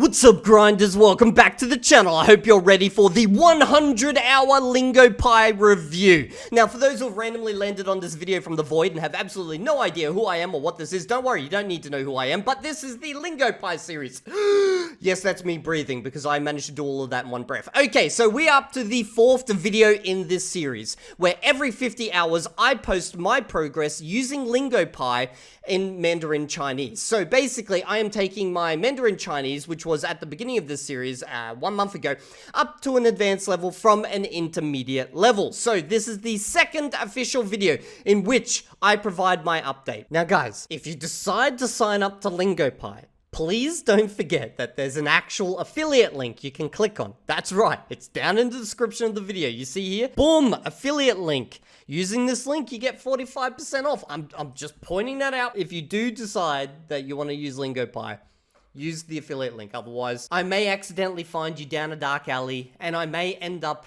What's up, grinders? Welcome back to the channel. I hope you're ready for the 100-hour Lingopie review. Now, for those who have randomly landed on this video from the void and have absolutely no idea who I am or what this is, don't worry, you don't need to know who I am, but this is the Lingopie series. Yes, that's me breathing because I managed to do all of that in one breath. Okay, so we're up to the 4th video in this series, where every 50 hours I post my progress using Lingopie in Mandarin Chinese. So basically, I am taking my Mandarin Chinese, which was at the beginning of this series 1 month ago, up to an advanced level from an intermediate level. So this is the second official video in which I provide my update. Now guys, if you decide to sign up to Lingopie, please don't forget that there's an actual affiliate link you can click on. That's right, it's down in the description of the video. You see here? Boom! Affiliate link. Using this link, you get 45% off. I'm just pointing that out. If you do decide that you want to use Lingopie, use the affiliate link. Otherwise, I may accidentally find you down a dark alley, and I may end up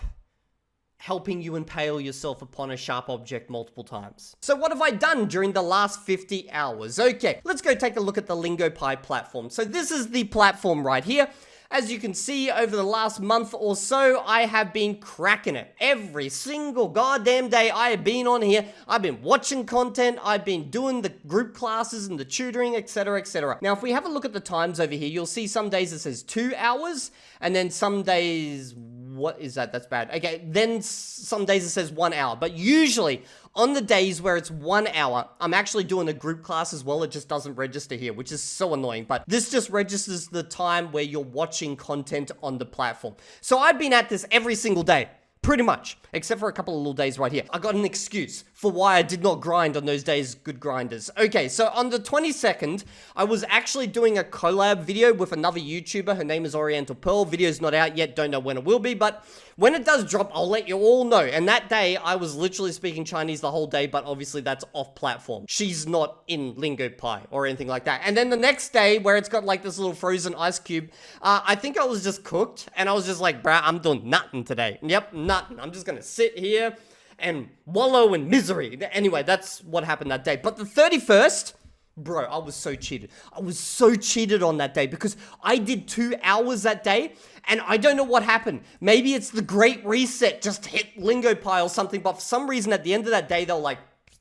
helping you impale yourself upon a sharp object multiple times. So what have I done during the last 50 hours? Okay, let's go take a look at the Lingopie platform. So this is the platform right here. As you can see, over the last month or so, I have been cracking it. Every single goddamn day I have been on here. I've been watching content, I've been doing the group classes and the tutoring, etc, etc. Now, if we have a look at the times over here, you'll see some days it says 2 hours, and then some days, what is that? That's bad. Okay, then some days it says 1 hour, but usually on the days where it's 1 hour, I'm actually doing a group class as well. It just doesn't register here, which is so annoying, but this just registers the time where you're watching content on the platform. So I've been at this every single day. Pretty much, except for a couple of little days right here. I got an excuse for why I did not grind on those days, good grinders. Okay, so on the 22nd, I was actually doing a collab video with another YouTuber. Her name is Oriental Pearl. Video's not out yet, don't know when it will be, but when it does drop, I'll let you all know. And that day, I was literally speaking Chinese the whole day, but obviously that's off platform. She's not in Lingopie or anything like that. And then the next day, where it's got like this little frozen ice cube, I think I was just cooked, and I was just like, bruh, I'm doing nothing today. Yep, nothing. I'm just gonna sit here and wallow in misery. Anyway, that's what happened that day. But the 31st, bro, I was so cheated. I was so cheated on that day because I did 2 hours that day, and I don't know what happened. Maybe it's the Great Reset just hit Lingopie or something, but for some reason at the end of that day, they were like,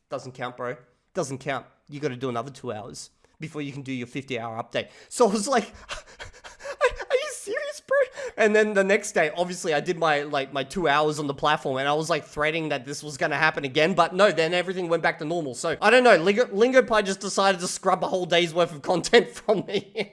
doesn't count, bro. Doesn't count. You gotta do another 2 hours before you can do your 50-hour update. So I was like, are you serious, bro? And then the next day, obviously, I did my 2 hours on the platform, and I was like threading that this was gonna happen again, but no, then everything went back to normal. So I don't know, Lingopie just decided to scrub a whole day's worth of content from me.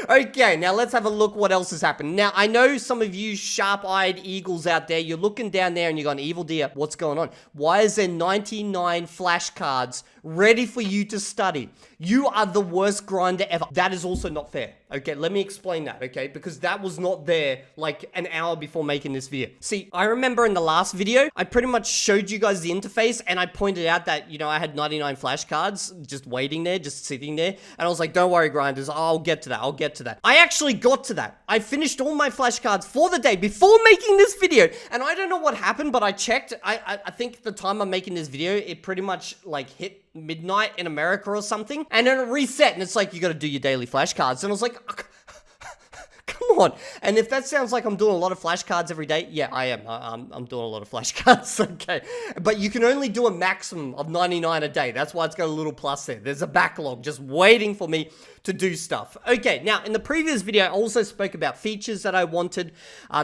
Okay, now let's have a look what else has happened. Now, I know some of you sharp-eyed eagles out there, you're looking down there and you're going, Evildea, what's going on? Why is there 99 flashcards ready for you to study? You are the worst grinder ever. That is also not fair. Okay, let me explain that, okay? Because that was not there like an hour before making this video. See, I remember in the last video, I pretty much showed you guys the interface, and I pointed out that, you know, I had 99 flashcards just waiting there, just sitting there. And I was like, don't worry, grinders, I'll get to that. I'll get to that. I actually got to that. I finished all my flashcards for the day before making this video. And I don't know what happened, but I checked. I think the time I'm making this video, it pretty much like hit midnight in America or something, and then it reset, and it's like, you gotta do your daily flashcards, and I was like, come on. And if that sounds like I'm doing a lot of flashcards every day, yeah, I am. I'm doing a lot of flashcards, okay. But you can only do a maximum of 99 a day. That's why it's got a little plus there. There's a backlog just waiting for me to do stuff. Okay, now in the previous video, I also spoke about features that I wanted.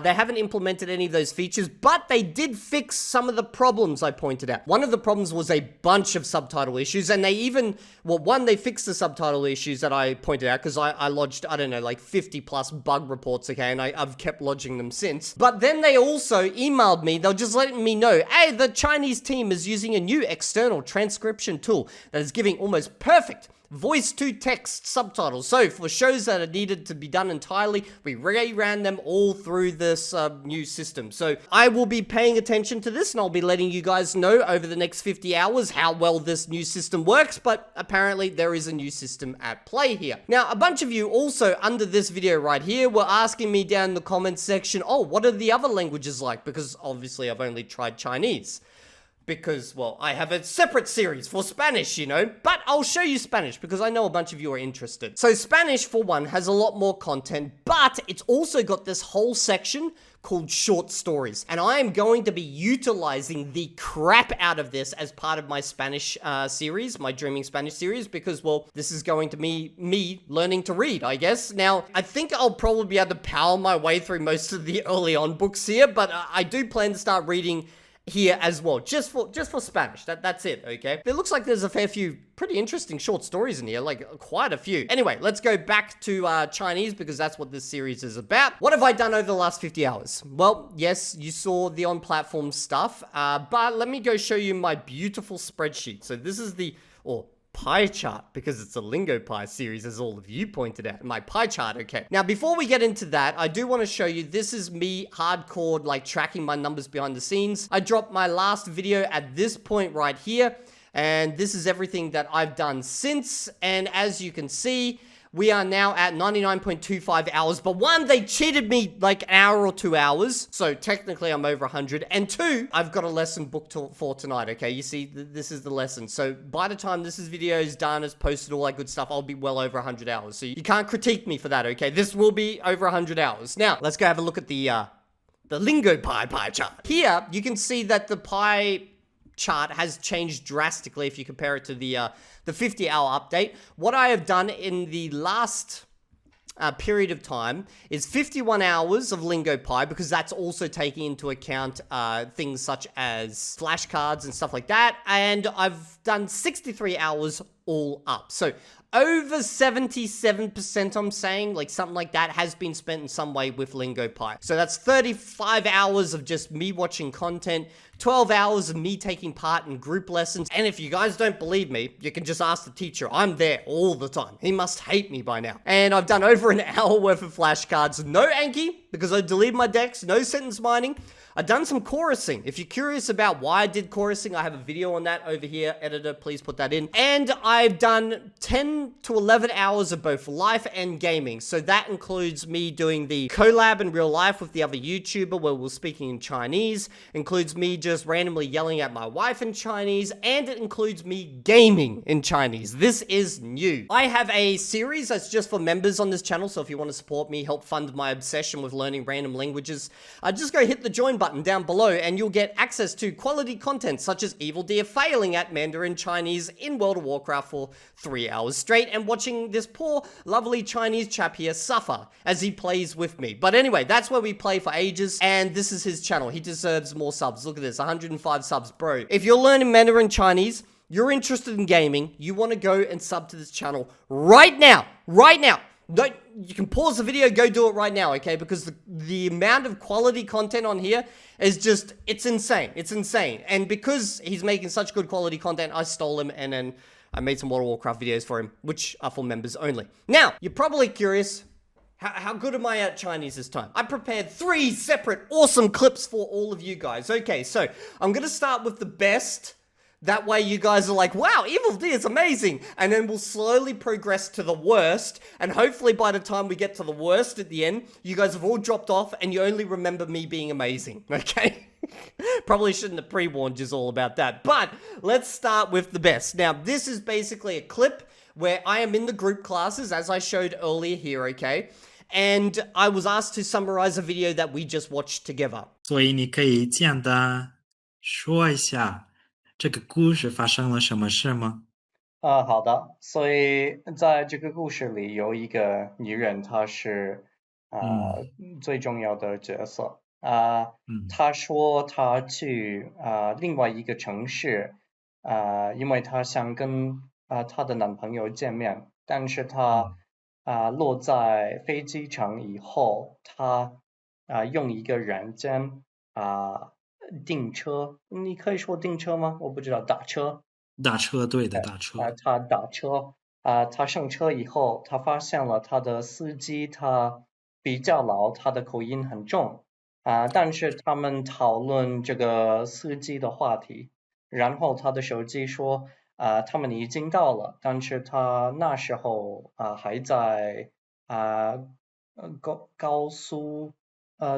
They haven't implemented any of those features, but they did fix some of the problems I pointed out. One of the problems was a bunch of subtitle issues, and they even, well, one, they fixed the subtitle issues that I pointed out, because I lodged, I don't know, like 50 plus bug reports, okay, and I've kept lodging them since. But then they also emailed me, they're just letting me know, hey, the Chinese team is using a new external transcription tool that is giving almost perfect voice-to-text subtitles. So for shows that are needed to be done entirely, we reran them all through this new system. So I will be paying attention to this, and I'll be letting you guys know over the next 50 hours how well this new system works, but apparently there is a new system at play here. Now, a bunch of you also under this video right here were asking me down in the comments section, oh, what are the other languages like? Because obviously I've only tried Chinese. because, well, I have a separate series for Spanish, you know, but I'll show you Spanish because I know a bunch of you are interested. So Spanish, for one, has a lot more content, but but it's also got this whole section called short stories. And I am going to be utilizing the crap out of this as part of my Spanish series, my Dreaming Spanish series, because, well, this is going to be me learning to read, I guess. Now, I think I'll probably be able to power my way through most of the early on books here, but I do plan to start reading here as well, just for Spanish. That's it, okay? It looks like there's a fair few pretty interesting short stories in here, like quite a few. Anyway, let's go back to Chinese, because that's what this series is about. What have I done over the last 50 hours? Well, yes, you saw the on-platform stuff, but let me go show you my beautiful spreadsheet. So this is the, pie chart, because it's a Lingopie series, as all of you pointed out. My pie chart, okay. Now, before we get into that, I do want to show you, this is me hardcore, like, tracking my numbers behind the scenes. I dropped my last video at this point right here, and this is everything that I've done since, and as you can see, we are now at 99.25 hours, but one, they cheated me like an hour or 2 hours, so technically I'm over 100, and two, I've got a lesson booked for tonight, okay? You see, this is the lesson, so by the time this video is done, it's posted, all that good stuff, I'll be well over 100 hours, so you can't critique me for that, okay? This will be over 100 hours. Now, let's go have a look at the Lingopie pie chart. Here, you can see that the pie chart has changed drastically if you compare it to the 50-hour update. What I have done in the last period of time is 51 hours of Lingopie, because that's also taking into account things such as flashcards and stuff like that, and I've done 63 hours all up. So over 77%, I'm saying, like something like that, has been spent in some way with Lingopie. So that's 35 hours of just me watching content, 12 hours of me taking part in group lessons. And if you guys don't believe me, you can just ask the teacher. I'm there all the time. He must hate me by now. And I've done over an hour worth of flashcards. No Anki, because I deleted my decks. No sentence mining. I've done some chorusing. If you're curious about why I did chorusing, I have a video on that over here. Editor, please put that in. And I've done 10 to 11 hours of both life and gaming. So that includes me doing the collab in real life with the other YouTuber where we're speaking in Chinese. Includes me just randomly yelling at my wife in Chinese. And it includes me gaming in Chinese. This is new. I have a series that's just for members on this channel. So if you want to support me, help fund my obsession with learning random languages, just go hit the join button down below and you'll get access to quality content such as Evildea failing at Mandarin Chinese in World of Warcraft for 3 hours straight and watching this poor lovely Chinese chap here suffer as he plays with me. But anyway, that's where we play for ages, and this is his channel. He deserves more subs. Look at this, 105 subs, bro. If you're learning Mandarin Chinese, you're interested in gaming, you want to go and sub to this channel right now. Don't, you can pause the video, go do it right now, okay? Because the amount of quality content on here is just, it's insane. It's insane. And because he's making such good quality content, I stole him and then I made some World of Warcraft videos for him, which are for members only. Now, you're probably curious, how good am I at Chinese this time? I prepared 3 separate awesome clips for all of you guys. Okay, so I'm going to start with the best. That way you guys are like, wow, Evildea is amazing. And then we'll slowly progress to the worst. And hopefully by the time we get to the worst at the end, you guys have all dropped off and you only remember me being amazing, okay? Probably shouldn't have pre-warned you all about that. But let's start with the best. Now, this is basically a clip where I am in the group classes, as I showed earlier here, okay? And I was asked to summarize a video that we just watched together. 所以你可以简单说一下这个故事发生了什么事吗？好的。所以在这个故事里有一个女人，她是最重要的角色。她说她去另外一个城市，因为她想跟她的男朋友见面，但是她落在飞机场以后，她用一个软件订车，你可以说订车吗？我不知道，打车。打车，对的，打车。他打车，他上车以后，他发现了他的司机他比较老，他的口音很重，但是他们讨论这个司机的话题，然后他的手机说，他们已经到了，但是他那时候还在高速。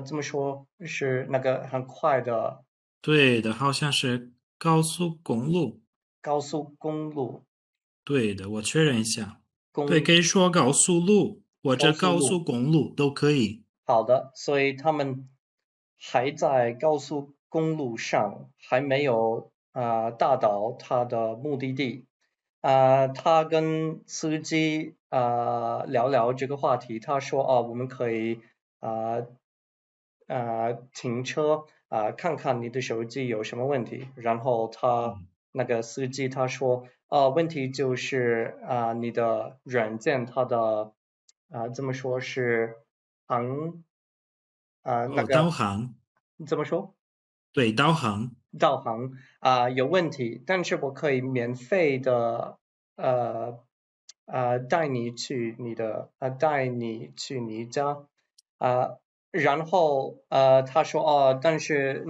这么说是那个很快的，对的，好像是高速公路。高速公路，对的，我确认一下。对，可以说高速路。或者高速公路都可以。好的，所以他们还在高速公路上，还没有到达他的目的地。他跟司机聊聊这个话题，他说我们可以停车看看你的手机有什么问题。然后那个司机他说问题就是你的软件它的这么说是航那个导航，怎么说？对，导航，导航有问题，但是我可以免费的呃带你去你家啊、然后他说但是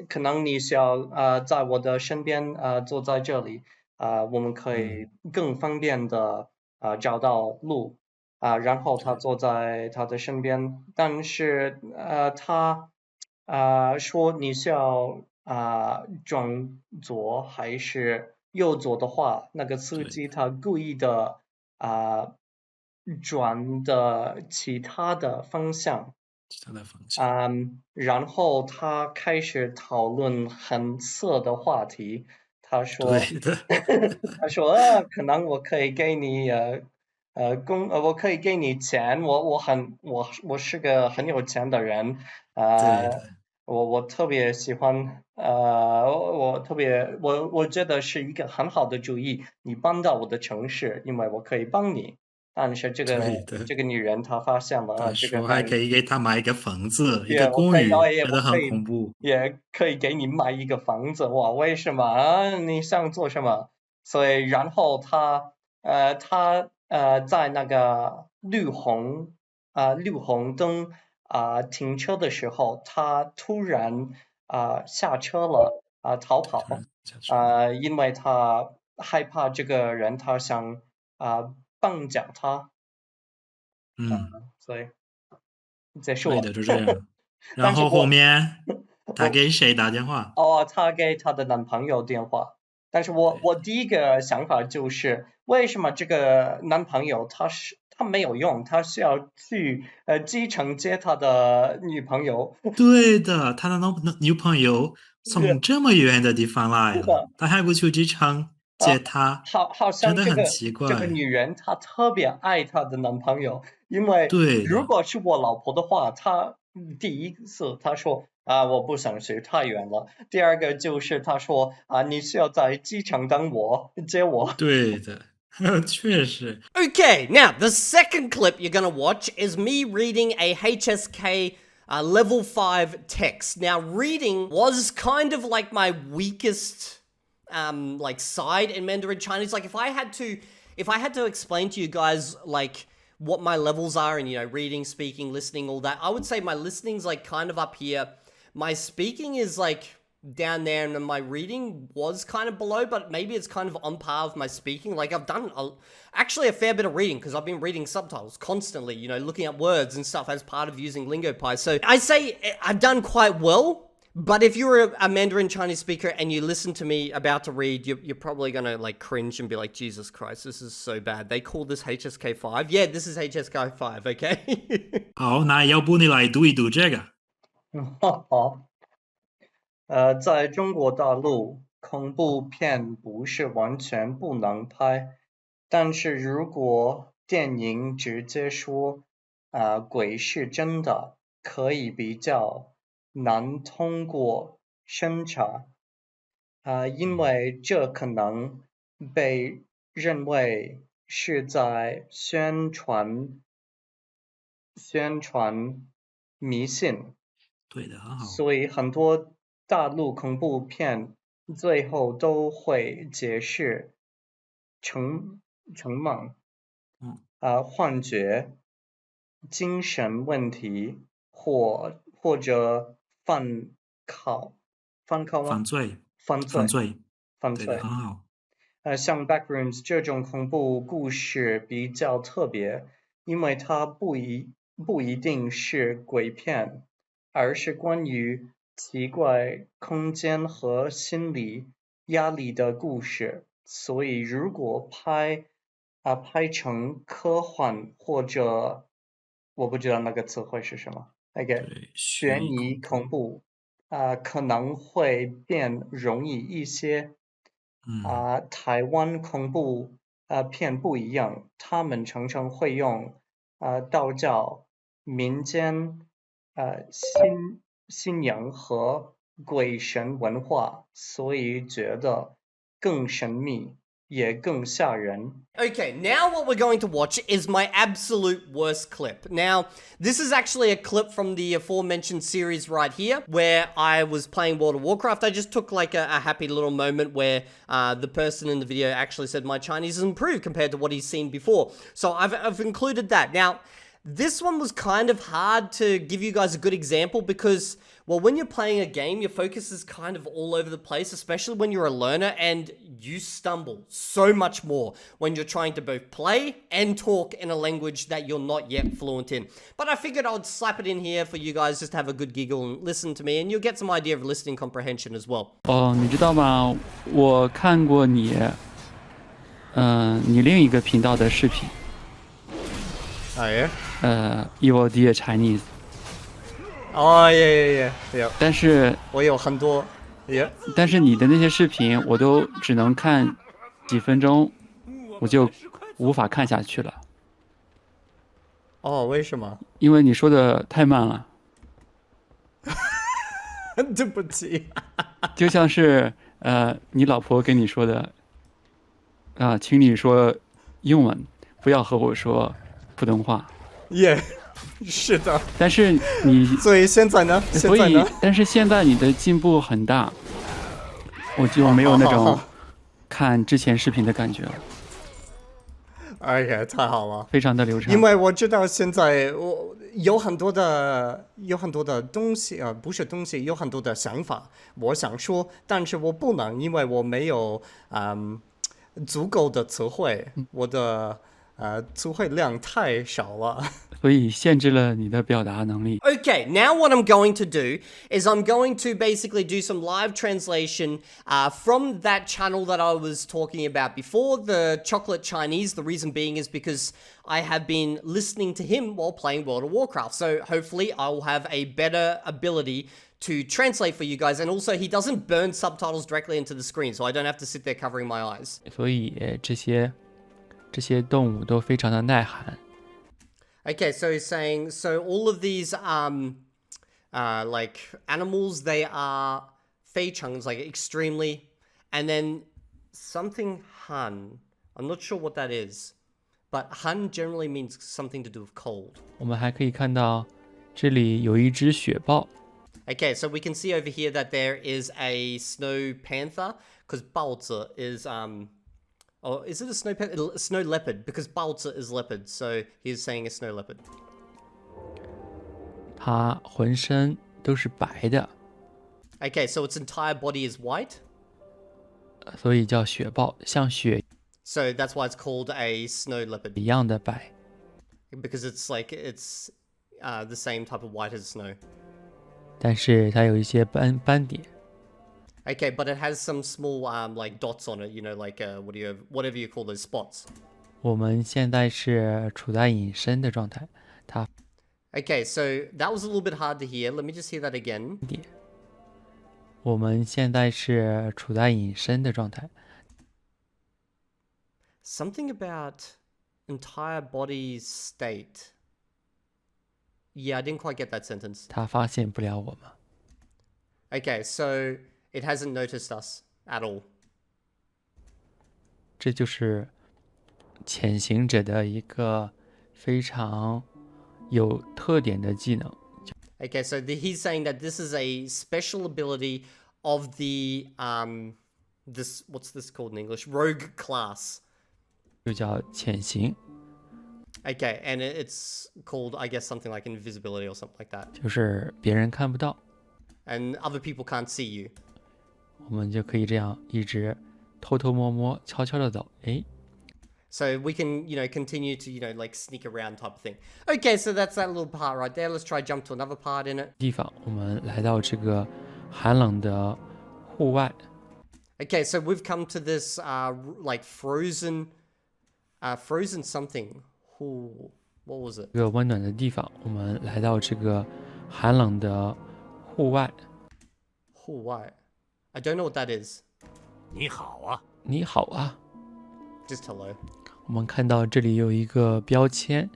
可能你需要在我的身边坐在这里我们可以更方便的找到路然后他坐在他的身边，但是他说你是要转左还是右左的话，那个司机他故意的转的其他的方向。其他的方向。然后他开始讨论很色的话题。他说，对的，他说，可能我可以给你我可以给你钱，我是个很有钱的人，对的，我特别喜欢，我觉得是一个很好的主意，你搬到我的城市，因为我可以帮你。但是对的。这个女人她发现了这个他说还可以给他买一个房子，一对，个公寓，觉得很我可以，恐怖。也可以给你买一个房子。哇，为什么你想做什么？所以，然后他在那个绿红灯停车的时候，他突然下车了逃跑下车了。因为他害怕这个人他想绑架他，嗯，所以结束了。对的，就这样。然后后但是面他我给谁打电话？她给她的男朋友电话，但是对我第一个想法就是，为什么这个男朋友他没有用，他是要去机场接他的女朋友，对的，他的女朋友从是这么远的地方来了，的他还不去机场啊，接她，好像真的很奇这个怪。女人她特别爱她的男朋友，因为对的，如果是我老婆的话，她第一次她说我不想去太远了，第二个就是她说你需要在机场等我接我。对的，确实，Okay, now the second clip you're gonna watch is me reading a HSK level 5 text. Now, reading was kind of like my weakest like side in Mandarin Chinese. Like if I had to explain to you guys like what my levels are in, you know, reading, speaking, listening, all that, I would say my listening's like kind of up here. My speaking is like down there, and my reading was kind of below, but maybe it's kind of on par with my speaking. Like I've done actually a fair bit of reading because I've been reading subtitles constantly, you know, looking at words and stuff as part of using Lingopie. So I say I've done quite well. But if you're a Mandarin Chinese speaker and you listen to me about to read, you're probably gonna like cringe and be like, Jesus Christ, this is so bad. They call this HSK5. Yeah, this is HSK5, okay? 好，那要不你来读一读这个？好，在中国大陆，恐怖片不是完全不能拍，但是如果电影直接说鬼是真的，可以比较难通过审查因为这可能被认为是在宣传迷信。对的，很好。所以很多大陆恐怖片最后都会解释成梦幻觉、精神问题或者反抗吗？犯罪，犯罪，犯罪，对的，犯罪。很好。像 Backrooms 这种恐怖故事比较特别，因为它不一定是鬼片，而是关于奇怪空间和心理压力的故事。所以如果拍成科幻或者我不知道那个词汇是什么。对，悬疑恐怖可能会变容易一些。台湾恐怖片不一样，他们常常会用道教、民间信仰和鬼神文化，所以觉得更神秘，也更吓人。Okay, now what we're going to watch is my absolute worst clip. Now, this is actually a clip from the aforementioned series right here, where I was playing World of Warcraft. I just took like a happy little moment where the person in the video actually said my Chinese has improved compared to what he's seen before. So I've included that. Now, this one was kind of hard to give you guys a good example because, well, when you're playing a game, your focus is kind of all over the place, especially when you're a learner, and you stumble so much more when you're trying to both play and talk in a language that you're not yet fluent in. But I figured I would slap it in here for you guys just to have a good giggle and listen to me, and you'll get some idea of listening comprehension as well. 哦，你知道吗？我看过你，你另一个频道的视频。Oh, yeah? Evildea Chinese。Oh, yeah. 但是我有很多 yeah. 但是你的那些视频，我都只能看几分钟，我就无法看下去了。哦，为什么？因为你说的太慢了。对不起。就像是你老婆跟你说的，请你说英文，不要和我说普通话。Yeah， 是的。但是你，所以现在呢？但是现在你的进步很大，我就没有那种看之前视频的感觉了。OK， 太好了，非常的流畅。因为我知道现在我有很多的东西不是东西，有很多的想法，我想说，但是我不能，因为我没有足够的词汇，我的词汇量太少了。所以限制了你的表达能力。Okay, now what I'm going to do is I'm going to basically do some live translation from that channel that I was talking about before, the Chocolate Chinese. The reason being is because I have been listening to him while playing World of Warcraft. So hopefully I will have a better ability to translate for you guys. And also he doesn't burn subtitles directly into the screen, so I don't have to sit there covering my eyes. 所以这些动物都非常的耐寒。Okay, so he's saying, so all of these, like, animals, they are fei chungs, like, extremely, and then something han. I'm not sure what that is, but han generally means something to do with cold. 我们还可以看到这里有一只雪豹。Okay, so we can see over here that there is a snow panther, because baozi is, oh, is it a snow panther? Snow leopard, because baozi is leopard, so he's saying a snow leopard. 它浑身都是白的。Okay, so its entire body is white? 所以叫雪豹，像雪 So that's why it's called a snow leopard. 一样的白。Because it's like, it's the same type of white as snow. 但是它有一些斑点。Okay, but it has some small like dots on it, you know, like whatever you call those spots. 我们现在是处在隐身的状态，它 Okay, so that was a little bit hard to hear. Let me just hear that again. 我们现在是处在隐身的状态。Something about entire body state. Yeah, I didn't quite get that sentence. 它发现不了我们。Okay, so it hasn't noticed us at all. 这就是潜行者的一个非常有特点的技能。Okay, so he's saying that this is a special ability of the this, what's this called in English? Rogue class. 就叫潜行。Okay, and it's called, I guess, something like invisibility or something like that. 就是别人看不到。And other people can't see you. 我们就可以这样一直偷偷摸摸、悄悄的走。So we can, you know, continue to, you know, like sneak around type of thing. Okay, so that's that little part right there. Let's try jump to another part in it. 地方，我们来到这个寒冷的户外。Okay, so we've come to this like frozen something. Ooh. What was it? 一个温暖的地方，我们来到这个寒冷的户外。户外 I don't know what that is. 你好啊，你好啊。Just hello. 我们看到这里有一个标签，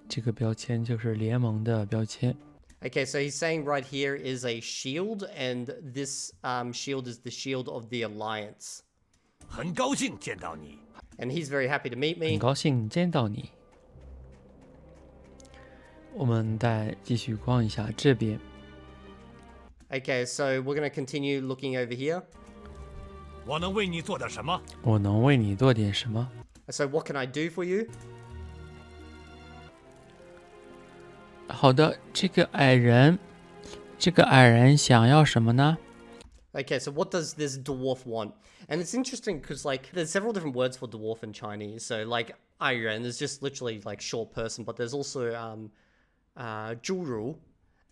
这个标签就是联盟的标签。Okay, so he's saying right here is a shield, and this shield is the shield of the Alliance. 很高兴见到你。 And he's very happy to meet 很 me. 高兴见到你。我们再继续逛一下这边。 Okay, so we're going to continue looking over here. 我能为你做点什么？我能为你做点什么？ So what can I do for you? 好的，这个矮人想要什么呢？ Okay, so what does this dwarf want? And it's interesting because, like, there's several different words for dwarf in Chinese. So, like, 矮人 is just literally, like, short person. But there's also, 侏儒.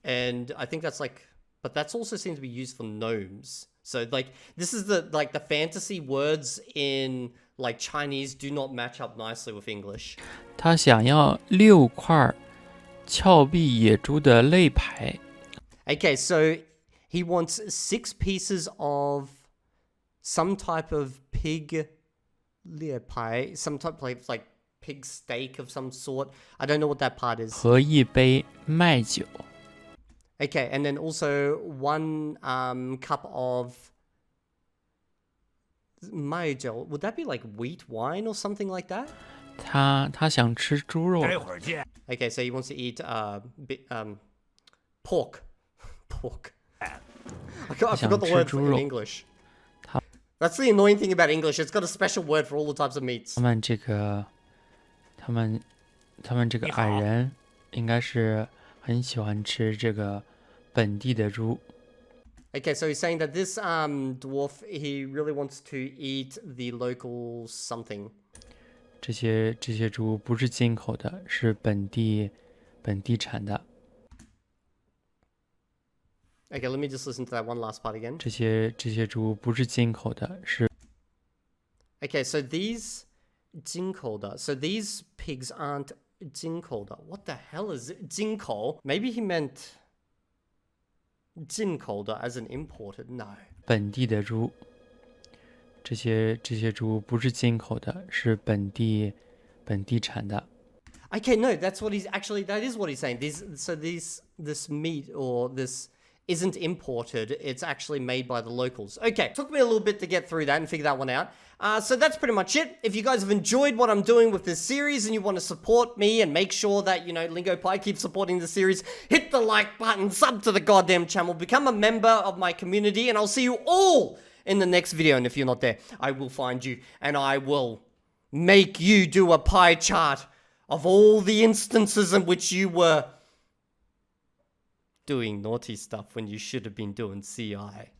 And I think that's, like... But that's also seems to be used for gnomes. So, like, this is the fantasy words in, like, Chinese do not match up nicely with English. 他想要6块峭壁野猪的肋排。 Okay, so he wants 6 pieces of some type of pig pie, some type of like pig steak of some sort. I don't know what that part is. 和一杯麦酒。 Okay, and then also 1 cup of maizhou. Would that be like wheat wine or something like that? 他想吃猪肉。待会儿见。 Okay, so he wants to eat pork. Pork. I forgot the word in English. That's the annoying thing about English. It's got a special word for all the types of meats. 他们这个矮人应该是很喜欢吃这个本地的猪。 Okay, so he's saying that this dwarf, he really wants to eat the local something. 这些猪不是进口的，是本地产的。 Okay, let me just listen to that one last part again. 这些猪不是进口的，是 Okay, so these 进口的, so these pigs aren't 进口的. What the hell is 进口? Maybe he meant 进口的 as an imported. No. 本地的猪。这些猪不是进口的，是本地产的。 Okay, no, that is what he's saying. This meat or this isn't imported. It's actually made by the locals. Okay, took me a little bit to get through that and figure that one out. So that's pretty much it. If you guys have enjoyed what I'm doing with this series and you want to support me and make sure that, you know, Lingopie keeps supporting the series, hit the like button, sub to the goddamn channel, become a member of my community, and I'll see you all in the next video. And if you're not there, I will find you and I will make you do a pie chart of all the instances in which you were doing naughty stuff when you should have been doing CI.